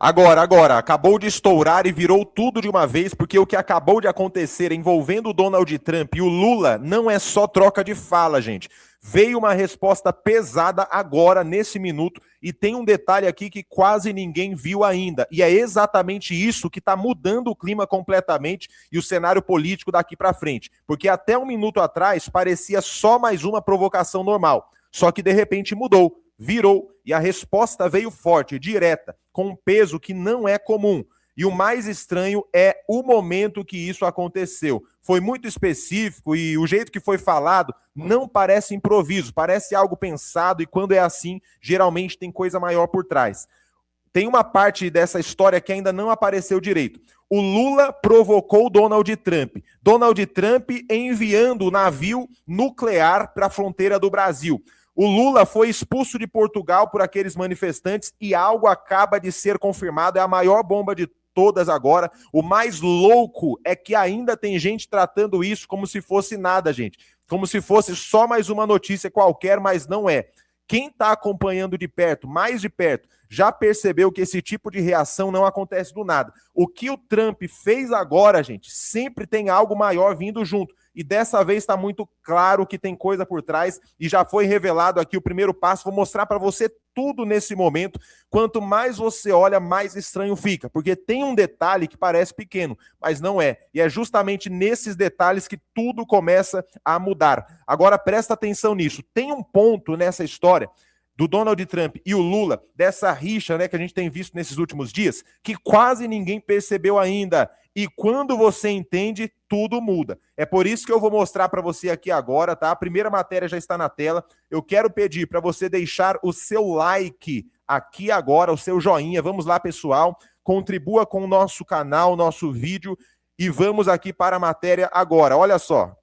Agora, acabou de estourar e virou tudo de uma vez, porque o que acabou de acontecer envolvendo o Donald Trump e o Lula não é só troca de fala, gente. Veio uma resposta pesada agora, nesse minuto, e tem um detalhe aqui que quase ninguém viu ainda, e é exatamente isso que está mudando o clima completamente e o cenário político daqui para frente, porque até um minuto atrás parecia só mais uma provocação normal, só que de repente mudou. Virou, e a resposta veio forte, direta, com um peso que não é comum. E o mais estranho é o momento que isso aconteceu. Foi muito específico e o jeito que foi falado não parece improviso, parece algo pensado, e quando é assim, geralmente tem coisa maior por trás. Tem uma parte dessa história que ainda não apareceu direito. O Lula provocou Donald Trump. Donald Trump enviando o navio nuclear para a fronteira do Brasil. O Lula foi expulso de Portugal por aqueles manifestantes e algo acaba de ser confirmado, é a maior bomba de todas agora. O mais louco é que ainda tem gente tratando isso como se fosse nada, gente. Como se fosse só mais uma notícia qualquer, mas não é. Quem está acompanhando de perto, mais de perto, já percebeu que esse tipo de reação não acontece do nada. O que o Trump fez agora, gente, sempre tem algo maior vindo junto. E dessa vez está muito claro que tem coisa por trás e já foi revelado aqui o primeiro passo. Vou mostrar para você tudo nesse momento. Quanto mais você olha, mais estranho fica, porque tem um detalhe que parece pequeno, mas não é. E é justamente nesses detalhes que tudo começa a mudar. Agora presta atenção nisso. Tem um ponto nessa história do Donald Trump e o Lula, dessa rixa, né, que a gente tem visto nesses últimos dias, que quase ninguém percebeu ainda. E quando você entende, tudo muda. É por isso que eu vou mostrar para você aqui agora, tá? A primeira matéria já está na tela. Eu quero pedir para você deixar o seu like aqui agora, o seu joinha. Vamos lá, pessoal. Contribua com o nosso canal, nosso vídeo. E vamos aqui para a matéria agora. Olha só.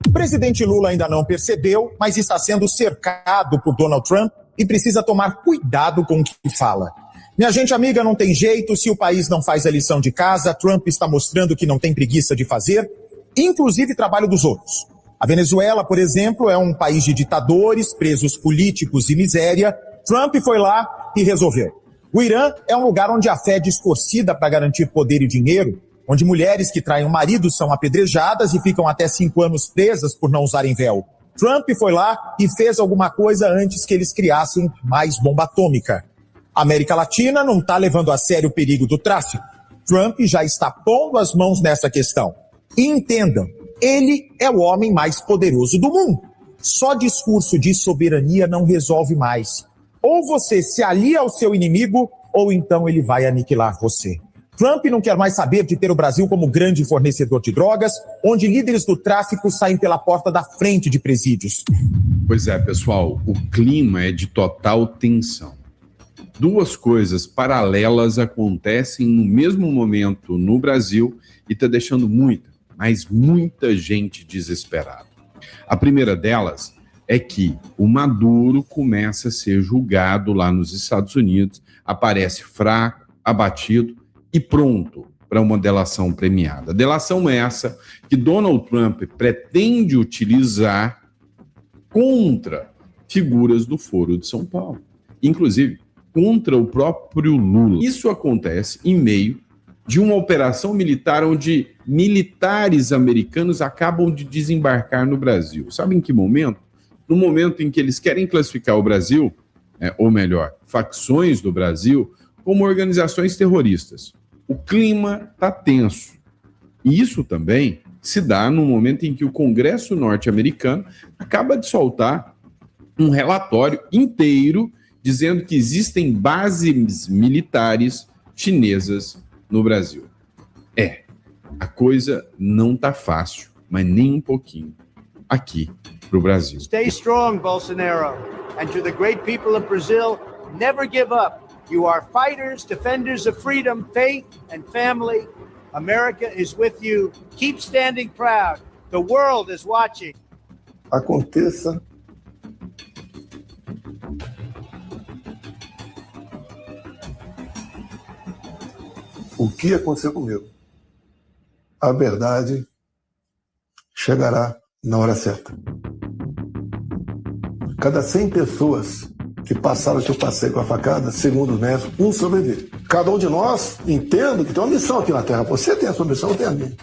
O presidente Lula ainda não percebeu, mas está sendo cercado por Donald Trump e precisa tomar cuidado com o que fala. Minha gente amiga, não tem jeito, se o país não faz a lição de casa, Trump está mostrando que não tem preguiça de fazer, inclusive trabalho dos outros. A Venezuela, por exemplo, é um país de ditadores, presos políticos e miséria. Trump foi lá e resolveu. O Irã é um lugar onde a fé é distorcida para garantir poder e dinheiro, onde mulheres que traem o marido são apedrejadas e ficam até 5 anos presas por não usarem véu. Trump foi lá e fez alguma coisa antes que eles criassem mais bomba atômica. A América Latina não está levando a sério o perigo do tráfico. Trump já está pondo as mãos nessa questão. E entendam, ele é o homem mais poderoso do mundo. Só discurso de soberania não resolve mais. Ou você se alia ao seu inimigo, ou então ele vai aniquilar você. Trump não quer mais saber de ter o Brasil como grande fornecedor de drogas, onde líderes do tráfico saem pela porta da frente de presídios. Pois é, pessoal, o clima é de total tensão. Duas coisas paralelas acontecem no mesmo momento no Brasil e está deixando muita, mas muita gente desesperada. A primeira delas é que o Maduro começa a ser julgado lá nos Estados Unidos, aparece fraco, abatido e pronto para uma delação premiada. Delação essa que Donald Trump pretende utilizar contra figuras do Foro de São Paulo, inclusive contra o próprio Lula. Isso acontece em meio de uma operação militar onde militares americanos acabam de desembarcar no Brasil. Sabe em que momento? No momento em que eles querem classificar o Brasil, ou melhor, facções do Brasil, como organizações terroristas. O clima está tenso. E isso também se dá no momento em que o Congresso norte-americano acaba de soltar um relatório inteiro dizendo que existem bases militares chinesas no Brasil. A coisa não está fácil, mas nem um pouquinho, aqui para o Brasil. Stay strong, Bolsonaro. And to the great people of Brazil, never give up. You are fighters, defenders of freedom, faith, and family. America is with you. Keep standing proud. The world is watching. Aconteça o que aconteceu comigo, a verdade chegará na hora certa. Cada 100 pessoas que passaram que eu passei com a facada, segundo os médicos, um sobrevive. Cada um de nós entende que tem uma missão aqui na Terra. Você tem a sua missão, eu tenho a minha.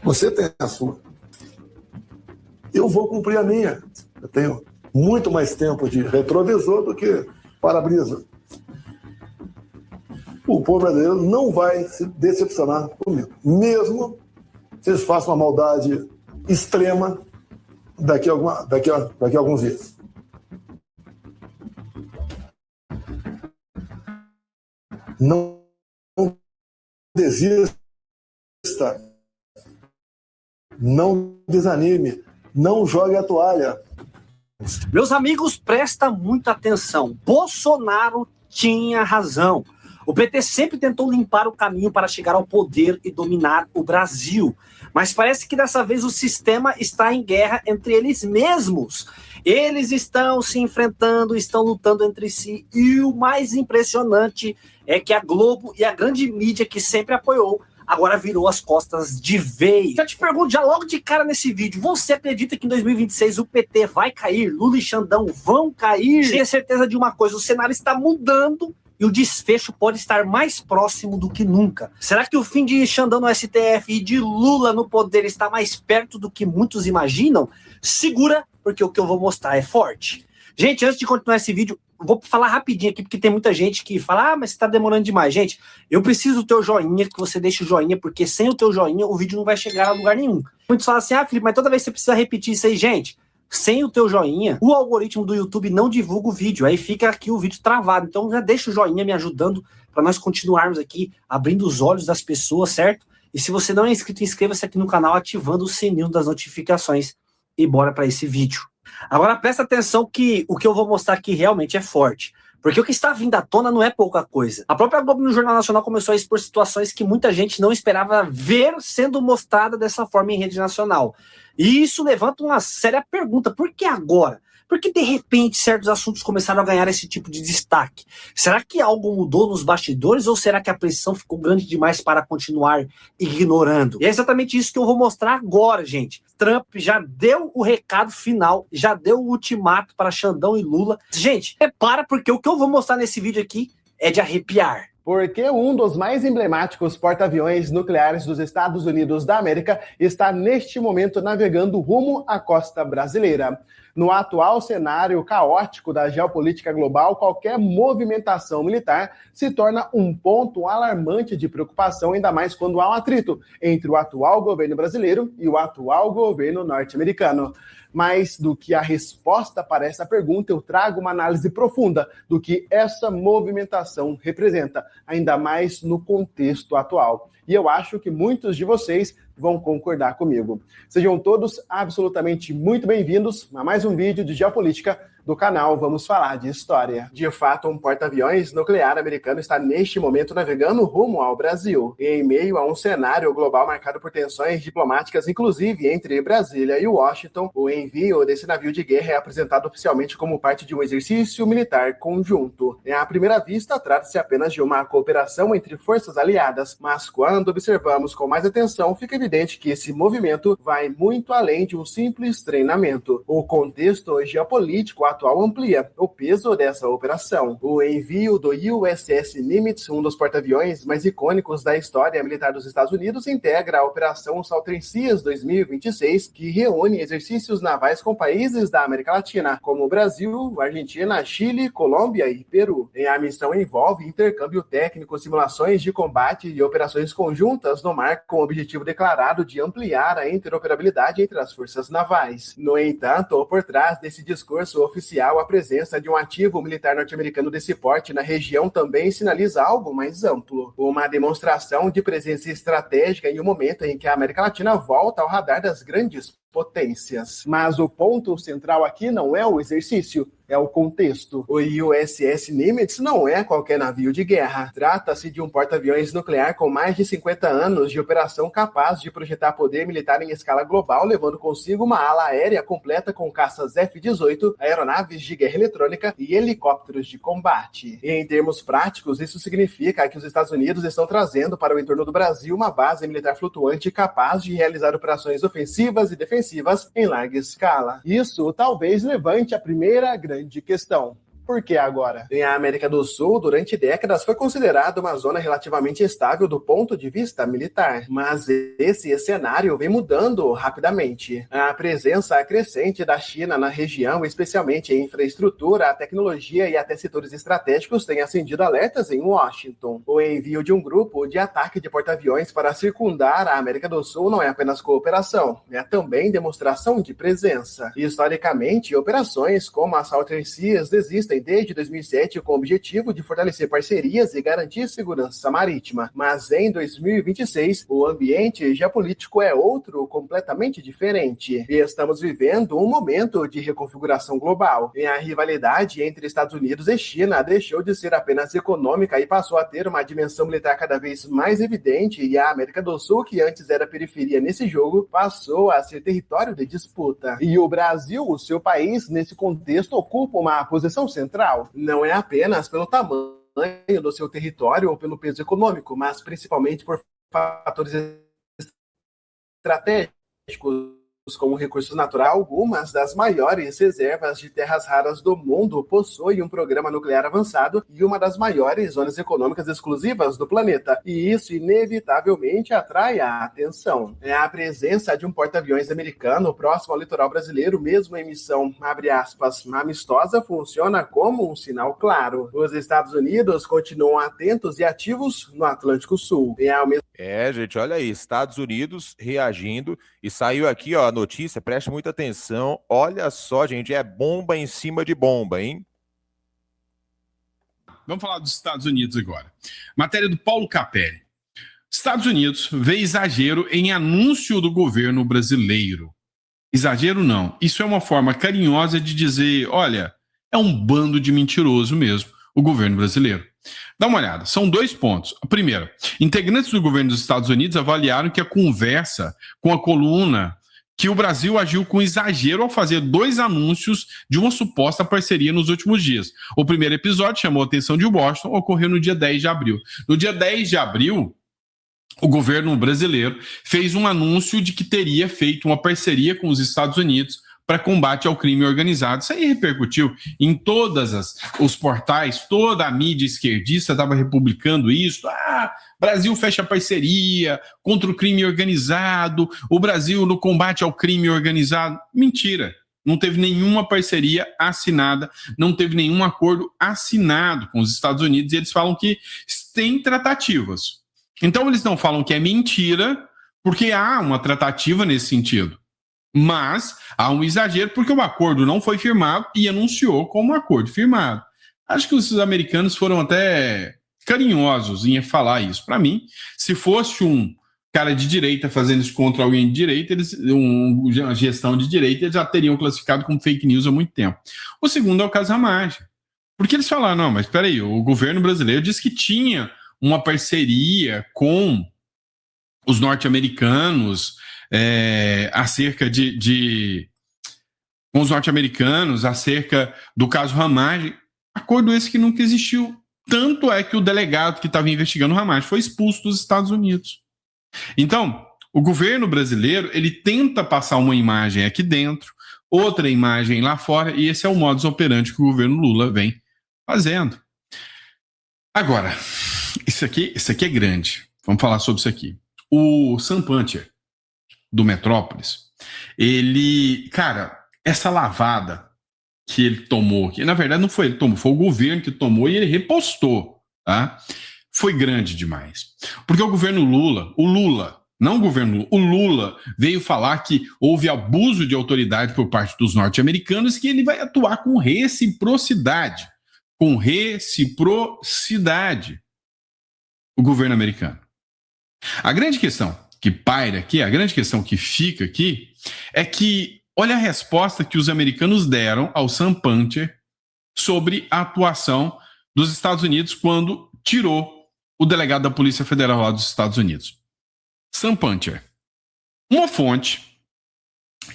Você tem a sua. Eu vou cumprir a minha. Eu tenho muito mais tempo de retrovisor do que para-brisa. O povo brasileiro não vai se decepcionar comigo. Mesmo se eles façam uma maldade extrema daqui a alguns dias. Não desista, não desanime, não jogue a toalha. Meus amigos, presta muita atenção. Bolsonaro tinha razão. O PT sempre tentou limpar o caminho para chegar ao poder e dominar o Brasil. Mas parece que dessa vez o sistema está em guerra entre eles mesmos. Eles estão se enfrentando, estão lutando entre si. E o mais impressionante é que a Globo e a grande mídia que sempre apoiou agora virou as costas de vez. Eu te pergunto já logo de cara nesse vídeo, você acredita que em 2026 o PT vai cair? Lula e Xandão vão cair? Tenha certeza de uma coisa, o cenário está mudando e o desfecho pode estar mais próximo do que nunca. Será que o fim de Xandão no STF e de Lula no poder está mais perto do que muitos imaginam? Segura, porque o que eu vou mostrar é forte. Gente, antes de continuar esse vídeo, vou falar rapidinho aqui, porque tem muita gente que fala, mas você tá demorando demais. Gente, eu preciso do teu joinha, que você deixe o joinha, porque sem o teu joinha o vídeo não vai chegar a lugar nenhum. Muitos falam assim, Felipe, mas toda vez você precisa repetir isso aí. Gente, sem o teu joinha, o algoritmo do YouTube não divulga o vídeo, aí fica aqui o vídeo travado. Então já deixa o joinha me ajudando para nós continuarmos aqui, abrindo os olhos das pessoas, certo? E se você não é inscrito, inscreva-se aqui no canal, ativando o sininho das notificações. E bora para esse vídeo. Agora presta atenção que o que eu vou mostrar aqui realmente é forte. Porque o que está vindo à tona não é pouca coisa. A própria Globo no Jornal Nacional começou a expor situações que muita gente não esperava ver sendo mostrada dessa forma em rede nacional. E isso levanta uma séria pergunta. Por que agora? Por que de repente certos assuntos começaram a ganhar esse tipo de destaque? Será que algo mudou nos bastidores ou será que a pressão ficou grande demais para continuar ignorando? E é exatamente isso que eu vou mostrar agora, gente. Trump já deu o recado final, já deu o ultimato para Xandão e Lula. Gente, repara porque o que eu vou mostrar nesse vídeo aqui é de arrepiar. Porque um dos mais emblemáticos porta-aviões nucleares dos Estados Unidos da América está neste momento navegando rumo à costa brasileira. No atual cenário caótico da geopolítica global, qualquer movimentação militar se torna um ponto alarmante de preocupação, ainda mais quando há um atrito entre o atual governo brasileiro e o atual governo norte-americano. Mais do que a resposta para essa pergunta, eu trago uma análise profunda do que essa movimentação representa, ainda mais no contexto atual. E eu acho que muitos de vocês vão concordar comigo. Sejam todos absolutamente muito bem-vindos a mais um vídeo de geopolítica do canal Vamos Falar de História. De fato, um porta-aviões nuclear americano está neste momento navegando rumo ao Brasil, em meio a um cenário global marcado por tensões diplomáticas, inclusive entre Brasília e Washington. O envio desse navio de guerra é apresentado oficialmente como parte de um exercício militar conjunto. À primeira vista, trata-se apenas de uma cooperação entre forças aliadas, mas quando observamos com mais atenção, fica evidente que esse movimento vai muito além de um simples treinamento. O contexto geopolítico atual amplia o peso dessa operação. O envio do USS Nimitz, um dos porta-aviões mais icônicos da história militar dos Estados Unidos, integra a Operação Southern Seas 2026, que reúne exercícios navais com países da América Latina, como Brasil, Argentina, Chile, Colômbia e Peru. A missão envolve intercâmbio técnico, simulações de combate e operações conjuntas no mar, com o objetivo declarado de ampliar a interoperabilidade entre as forças navais. No entanto, por trás desse discurso oficial, a presença de um ativo militar norte-americano desse porte na região também sinaliza algo mais amplo. Uma demonstração de presença estratégica em um momento em que a América Latina volta ao radar das grandes potências. Mas o ponto central aqui não é o exercício, é o contexto. O USS Nimitz não é qualquer navio de guerra. Trata-se de um porta-aviões nuclear com mais de 50 anos de operação capaz de projetar poder militar em escala global, levando consigo uma ala aérea completa com caças F-18, aeronaves de guerra eletrônica e helicópteros de combate. E em termos práticos, isso significa que os Estados Unidos estão trazendo para o entorno do Brasil uma base militar flutuante capaz de realizar operações ofensivas e defensivas em larga escala. Isso talvez levante a primeira grande questão. Por que agora? A América do Sul, durante décadas, foi considerada uma zona relativamente estável do ponto de vista militar, mas esse cenário vem mudando rapidamente. A presença crescente da China na região, especialmente em infraestrutura, tecnologia e até setores estratégicos, tem acendido alertas em Washington. O envio de um grupo de ataque de porta-aviões para circundar a América do Sul não é apenas cooperação, é também demonstração de presença. Historicamente, operações como a Southern Seas existem desde 2007 com o objetivo de fortalecer parcerias e garantir segurança marítima. Mas em 2026, o ambiente geopolítico é outro completamente diferente. E estamos vivendo um momento de reconfiguração global. E a rivalidade entre Estados Unidos e China deixou de ser apenas econômica e passou a ter uma dimensão militar cada vez mais evidente, e a América do Sul, que antes era periferia nesse jogo, passou a ser território de disputa. E o Brasil, o seu país, nesse contexto, ocupa uma posição central. Não é apenas pelo tamanho do seu território ou pelo peso econômico, mas principalmente por fatores estratégicos, como recursos naturais. Algumas das maiores reservas de terras raras do mundo possuem um programa nuclear avançado e uma das maiores zonas econômicas exclusivas do planeta. E isso inevitavelmente atrai a atenção. A presença de um porta-aviões americano próximo ao litoral brasileiro, mesmo em missão, abre aspas, amistosa, funciona como um sinal claro. Os Estados Unidos continuam atentos e ativos no Atlântico Sul. E ao mesmo gente, olha aí, Estados Unidos reagindo, e saiu aqui, ó, a notícia, preste muita atenção, olha só, gente, é bomba em cima de bomba, hein? Vamos falar dos Estados Unidos agora. Matéria do Paulo Capelli. Estados Unidos vê exagero em anúncio do governo brasileiro. Exagero não, isso é uma forma carinhosa de dizer, olha, é um bando de mentiroso mesmo, o governo brasileiro. Dá uma olhada, são 2 pontos. Primeiro, integrantes do governo dos Estados Unidos avaliaram que a conversa com a coluna que o Brasil agiu com exagero ao fazer 2 anúncios de uma suposta parceria nos últimos dias. O primeiro episódio chamou a atenção de Washington, ocorreu no dia 10 de abril. No dia 10 de abril, o governo brasileiro fez um anúncio de que teria feito uma parceria com os Estados Unidos para combate ao crime organizado. Isso aí repercutiu em todos os portais, toda a mídia esquerdista estava republicando isso. Brasil fecha parceria contra o crime organizado, o Brasil no combate ao crime organizado. Mentira, não teve nenhuma parceria assinada, não teve nenhum acordo assinado com os Estados Unidos, e eles falam que tem tratativas. Então eles não falam que é mentira, porque há uma tratativa nesse sentido. Mas há um exagero porque o acordo não foi firmado e anunciou como um acordo firmado. Acho que os americanos foram até carinhosos em falar isso. Para mim, se fosse um cara de direita fazendo isso contra alguém de direita, uma gestão de direita, eles já teriam classificado como fake news há muito tempo. O segundo é o caso Ramagem. Porque eles falaram, não, mas espera aí, o governo brasileiro disse que tinha uma parceria com os norte-americanos, acerca com os norte-americanos, acerca do caso Ramagem, acordo esse que nunca existiu. Tanto é que o delegado que estava investigando o Ramagem foi expulso dos Estados Unidos. Então, o governo brasileiro, ele tenta passar uma imagem aqui dentro, outra imagem lá fora, e esse é o modus operandi que o governo Lula vem fazendo. Agora, isso aqui é grande. Vamos falar sobre isso aqui. O Sam Puncher, do Metrópolis, essa lavada que ele tomou, que na verdade não foi ele que tomou, foi o governo que tomou e ele repostou, tá? Foi grande demais. Porque o governo Lula, não o governo Lula, o Lula veio falar que houve abuso de autoridade por parte dos norte-americanos, que ele vai atuar com reciprocidade. Com reciprocidade. O governo americano. A grande questão que paira aqui, a grande questão que fica aqui, é que olha a resposta que os americanos deram ao Sam Puncher sobre a atuação dos Estados Unidos quando tirou o delegado da Polícia Federal lá dos Estados Unidos. Sam Puncher, uma fonte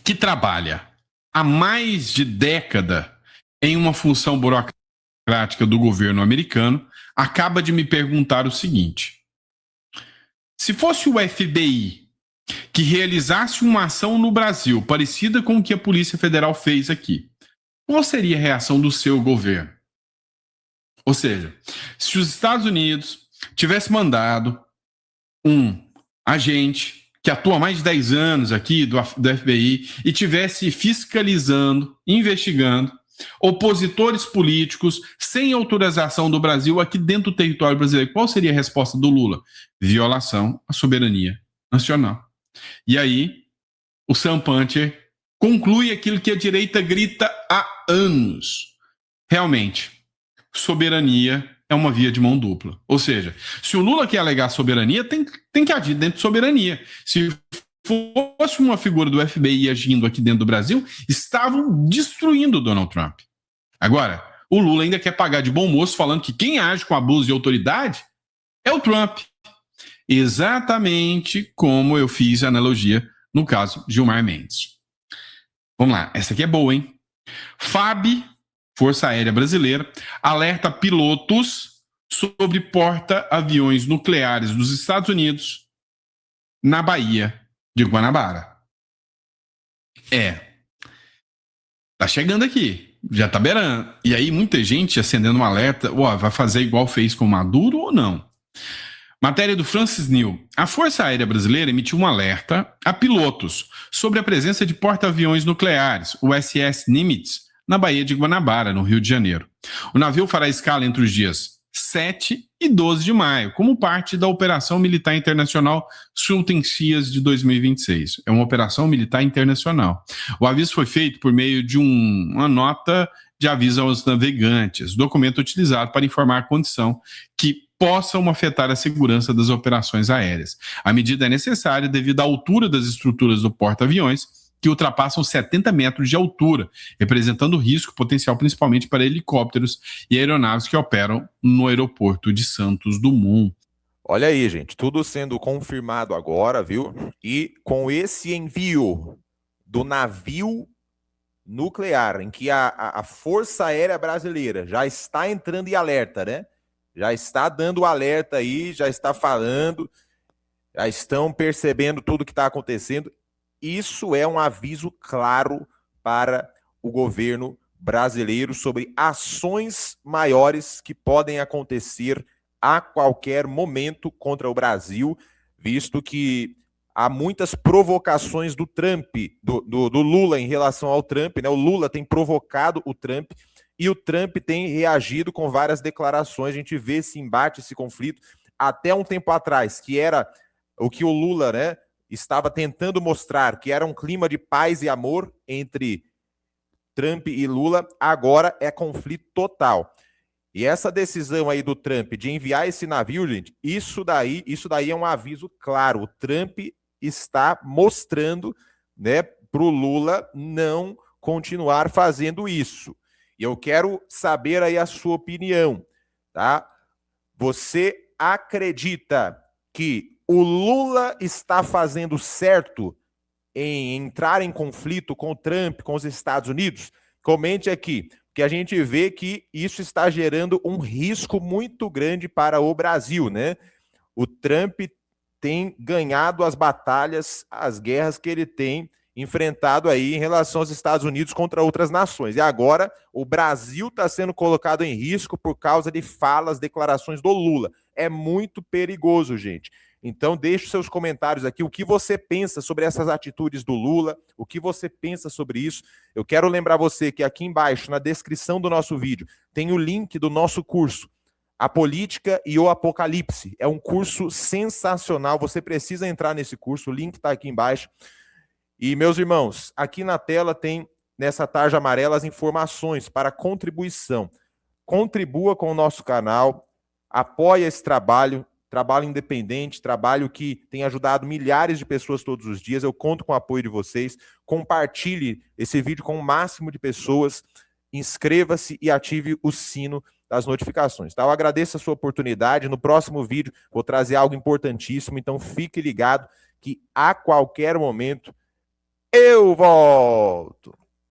que trabalha há mais de década em uma função burocrática do governo americano, acaba de me perguntar o seguinte: se fosse o FBI que realizasse uma ação no Brasil parecida com o que a Polícia Federal fez aqui, qual seria a reação do seu governo? Ou seja, se os Estados Unidos tivesse mandado um agente que atua há mais de 10 anos aqui do FBI e tivesse fiscalizando, investigando opositores políticos sem autorização do Brasil aqui dentro do território brasileiro, qual seria a resposta do Lula? Violação à soberania nacional. E aí, o Sam Puncher conclui aquilo que a direita grita há anos. Realmente, soberania é uma via de mão dupla. Ou seja, se o Lula quer alegar soberania, tem que agir dentro de soberania. Se fosse uma figura do FBI agindo aqui dentro do Brasil, estavam destruindo o Donald Trump. Agora, o Lula ainda quer pagar de bom moço falando que quem age com abuso de autoridade é o Trump. Exatamente como eu fiz a analogia no caso Gilmar Mendes. Vamos lá, essa aqui é boa, hein? FAB, Força Aérea Brasileira, alerta pilotos sobre porta-aviões nucleares dos Estados Unidos na Baía de Guanabara. Tá chegando aqui, já tá beirando. E aí muita gente acendendo um alerta, vai fazer igual fez com Maduro ou não? Matéria do Francis New. A Força Aérea Brasileira emitiu um alerta a pilotos sobre a presença de porta-aviões nucleares, o SS Nimitz, na Baía de Guanabara, no Rio de Janeiro. O navio fará escala entre os dias 7 e 12 de maio, como parte da Operação Militar Internacional Sultan Sias de 2026. É uma operação militar internacional. O aviso foi feito por meio de uma nota de aviso aos navegantes, documento utilizado para informar a condição que possam afetar a segurança das operações aéreas. A medida é necessária devido à altura das estruturas do porta-aviões, que ultrapassam 70 metros de altura, representando risco potencial principalmente para helicópteros e aeronaves que operam no aeroporto de Santos Dumont. Olha aí, gente, tudo sendo confirmado agora, viu? E com esse envio do navio nuclear, em que a Força Aérea Brasileira já está entrando em alerta, né? Já está dando o alerta aí, já está falando, já estão percebendo tudo que está acontecendo. Isso é um aviso claro para o governo brasileiro sobre ações maiores que podem acontecer a qualquer momento contra o Brasil, visto que há muitas provocações do Trump, do Lula em relação ao Trump, né? O Lula tem provocado o Trump e o Trump tem reagido com várias declarações. A gente vê esse embate, esse conflito, até um tempo atrás, que era o que o Lula, né, estava tentando mostrar, que era um clima de paz e amor entre Trump e Lula, agora é conflito total. E essa decisão aí do Trump de enviar esse navio, gente, isso daí é um aviso claro. O Trump está mostrando, né, para o Lula não continuar fazendo isso. E eu quero saber aí a sua opinião, tá? Você acredita que o Lula está fazendo certo em entrar em conflito com o Trump, com os Estados Unidos? Comente aqui, porque a gente vê que isso está gerando um risco muito grande para o Brasil, né? O Trump tem ganhado as batalhas, as guerras que ele tem enfrentado aí em relação aos Estados Unidos contra outras nações. E agora o Brasil está sendo colocado em risco por causa de falas, declarações do Lula. É muito perigoso, gente. Então deixe seus comentários aqui, o que você pensa sobre essas atitudes do Lula, o que você pensa sobre isso. Eu quero lembrar você que aqui embaixo, na descrição do nosso vídeo, tem o link do nosso curso, A Política e o Apocalipse. É um curso sensacional, você precisa entrar nesse curso, o link está aqui embaixo. E, meus irmãos, aqui na tela tem, nessa tarja amarela, as informações para contribuição. Contribua com o nosso canal, apoie esse trabalho independente, trabalho que tem ajudado milhares de pessoas todos os dias. Eu conto com o apoio de vocês. Compartilhe esse vídeo com o máximo de pessoas. Inscreva-se e ative o sino das notificações. Tá? Eu agradeço a sua oportunidade. No próximo vídeo vou trazer algo importantíssimo, então fique ligado que a qualquer momento eu volto.